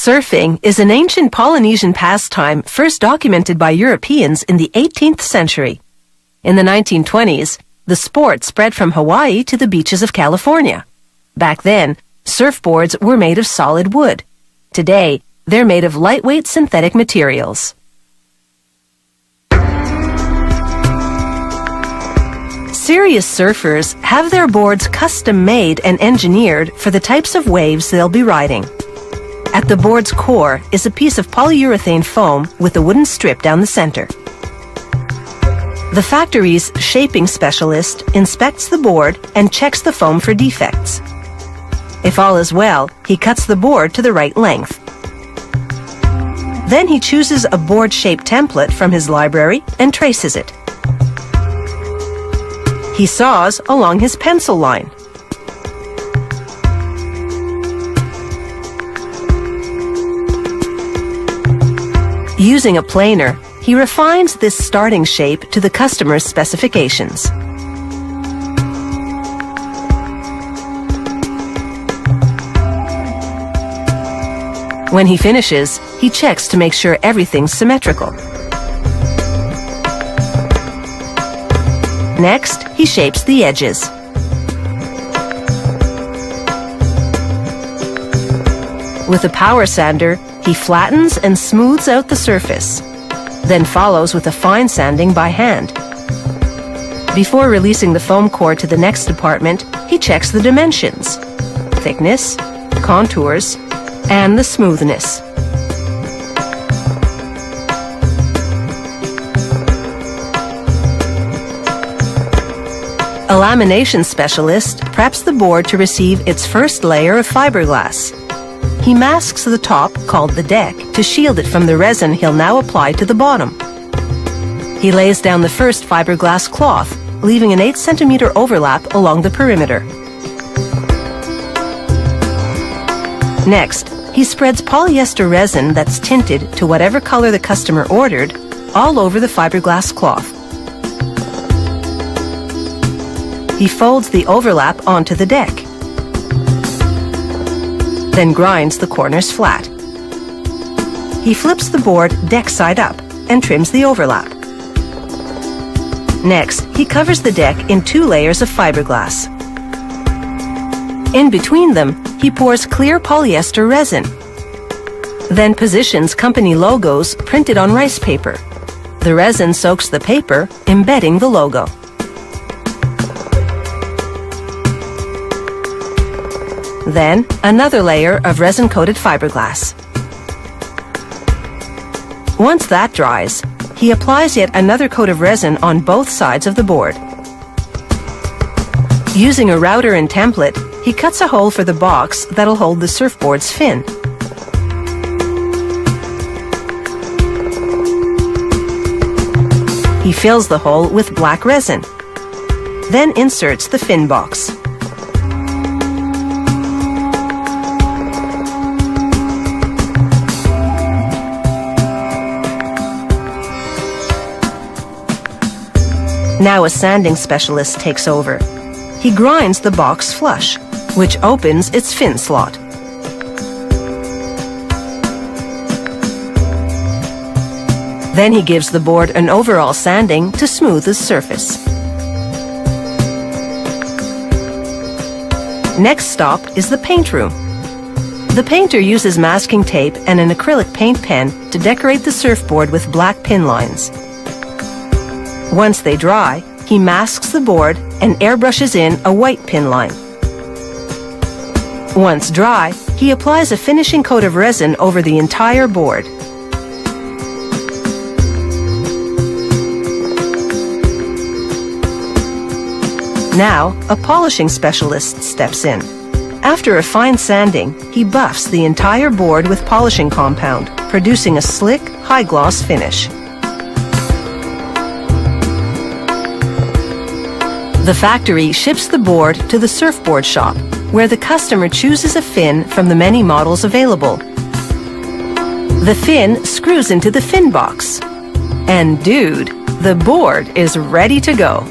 Surfing is an ancient Polynesian pastime first documented by Europeans in the 18th century. In the 1920s, the sport spread from Hawaii to the beaches of California. Back then, surfboards were made of solid wood. Today, they're made of lightweight synthetic materials. Serious surfers have their boards custom-made and engineered for the types of waves they'll be riding. At the board's core is a piece of polyurethane foam with a wooden strip down the center. The factory's shaping specialist inspects the board and checks the foam for defects. If all is well, he cuts the board to the right length. Then he chooses a board-shaped template from his library and traces it. He saws along his pencil line. Using a planer, he refines this starting shape to the customer's specifications. When he finishes, he checks to make sure everything's symmetrical. Next, he shapes the edges. With a power sander, he flattens and smooths out the surface, then follows with a fine sanding by hand. Before releasing the foam core to the next department, he checks the dimensions, thickness, contours, and the smoothness. A lamination specialist preps the board to receive its first layer of fiberglass. He masks the top, called the deck, to shield it from the resin he'll now apply to the bottom. He lays down the first fiberglass cloth, leaving an 8 centimeter overlap along the perimeter. Next, he spreads polyester resin that's tinted to whatever color the customer ordered all over the fiberglass cloth. He folds the overlap onto the deck, then grinds the corners flat. He flips the board deck side up and trims the overlap. Next, he covers the deck in 2 layers of fiberglass. In between them, he pours clear polyester resin, then positions company logos printed on rice paper. The resin soaks the paper, embedding the logo. Then, another layer of resin-coated fiberglass. Once that dries, he applies yet another coat of resin on both sides of the board. Using a router and template, he cuts a hole for the box that'll hold the surfboard's fin. He fills the hole with black resin, then inserts the fin box. Now a sanding specialist takes over. He grinds the box flush, which opens its fin slot. Then he gives the board an overall sanding to smooth the surface. Next stop is the paint room. The painter uses masking tape and an acrylic paint pen to decorate the surfboard with black pin lines. Once they dry, he masks the board and airbrushes in a white pin line. Once dry, he applies a finishing coat of resin over the entire board. Now, a polishing specialist steps in. After a fine sanding, he buffs the entire board with polishing compound, producing a slick, high-gloss finish. The factory ships the board to the surfboard shop, where the customer chooses a fin from the many models available. The fin screws into the fin box. And dude, the board is ready to go.